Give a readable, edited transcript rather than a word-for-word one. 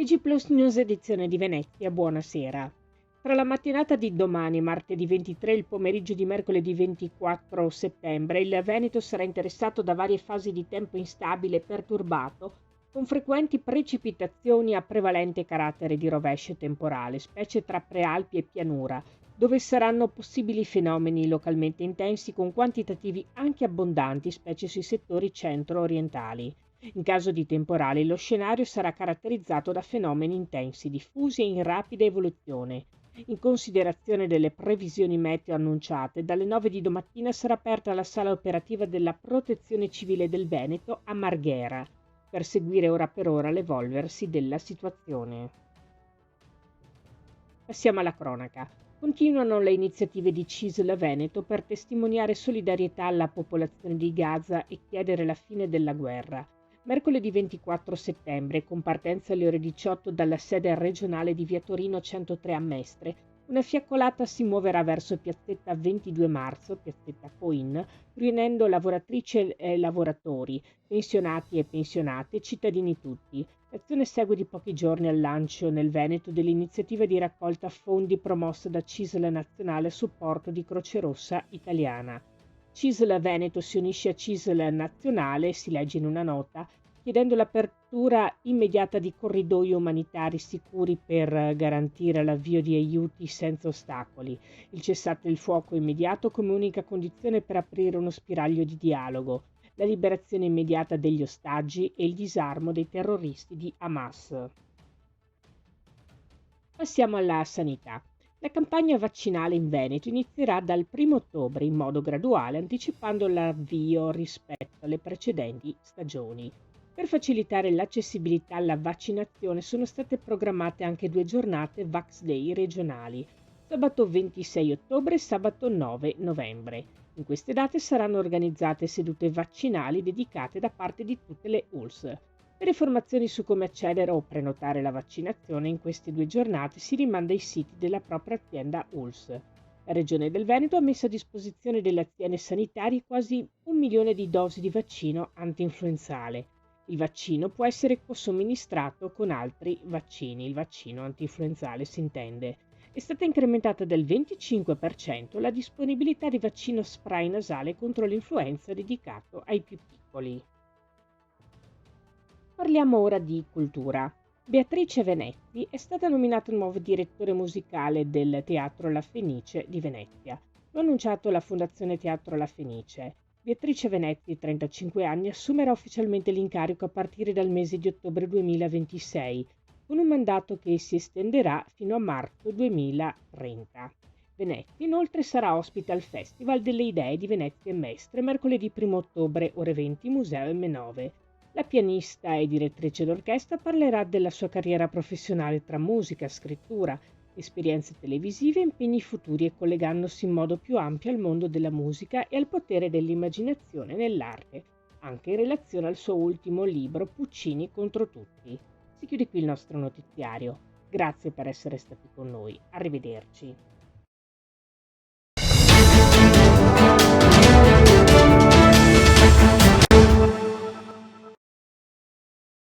TG Plus News edizione di Venezia, buonasera. Tra la mattinata di domani, martedì 23 e il pomeriggio di mercoledì 24 settembre, il Veneto sarà interessato da varie fasi di tempo instabile e perturbato, con frequenti precipitazioni a prevalente carattere di rovescio temporale, specie tra prealpi e pianura, dove saranno possibili fenomeni localmente intensi con quantitativi anche abbondanti, specie sui settori centro-orientali. In caso di temporali, lo scenario sarà caratterizzato da fenomeni intensi, diffusi e in rapida evoluzione. In considerazione delle previsioni meteo annunciate, dalle 9 di domattina sarà aperta la sala operativa della Protezione Civile del Veneto a Marghera, per seguire ora per ora l'evolversi della situazione. Passiamo alla cronaca. Continuano le iniziative di CISL Veneto per testimoniare solidarietà alla popolazione di Gaza e chiedere la fine della guerra. Mercoledì 24 settembre, con partenza alle ore 18 dalla sede regionale di Via Torino 103 a Mestre, una fiaccolata si muoverà verso Piazzetta 22 Marzo, Piazzetta Coin, riunendo lavoratrici e lavoratori, pensionati e pensionate, cittadini tutti. L'azione segue di pochi giorni al lancio nel Veneto dell'iniziativa di raccolta fondi promossa da CISL Nazionale a supporto di Croce Rossa Italiana. CISL Veneto si unisce a CISL Nazionale, si legge in una nota, chiedendo l'apertura immediata di corridoi umanitari sicuri per garantire l'avvio di aiuti senza ostacoli, il cessate il fuoco immediato come unica condizione per aprire uno spiraglio di dialogo, la liberazione immediata degli ostaggi e il disarmo dei terroristi di Hamas. Passiamo alla sanità. La campagna vaccinale in Veneto inizierà dal 1 ottobre in modo graduale, anticipando l'avvio rispetto alle precedenti stagioni. Per facilitare l'accessibilità alla vaccinazione sono state programmate anche 2 giornate Vax Day regionali, sabato 26 ottobre e sabato 9 novembre. In queste date saranno organizzate sedute vaccinali dedicate da parte di tutte le ULSS. Per informazioni su come accedere o prenotare la vaccinazione in queste 2 giornate si rimanda ai siti della propria azienda ULSS. La Regione del Veneto ha messo a disposizione delle aziende sanitarie quasi 1 milione di dosi di vaccino antinfluenzale. Il vaccino può essere somministrato con altri vaccini, il vaccino antinfluenzale si intende. È stata incrementata del 25% la disponibilità di vaccino spray nasale contro l'influenza dedicato ai più piccoli. Parliamo ora di cultura. Beatrice Venezzi è stata nominata nuovo direttore musicale del Teatro La Fenice di Venezia. Lo ha annunciato la Fondazione Teatro La Fenice. Beatrice Venezzi, 35 anni, assumerà ufficialmente l'incarico a partire dal mese di ottobre 2026, con un mandato che si estenderà fino a marzo 2030. Venezzi inoltre sarà ospite al Festival delle Idee di Venezia e Mestre mercoledì 1 ottobre, ore 20, Museo M9. La pianista e direttrice d'orchestra parlerà della sua carriera professionale tra musica, scrittura, esperienze televisive e impegni futuri e collegandosi in modo più ampio al mondo della musica e al potere dell'immaginazione nell'arte, anche in relazione al suo ultimo libro Puccini contro tutti. Si chiude qui il nostro notiziario. Grazie per essere stati con noi. Arrivederci.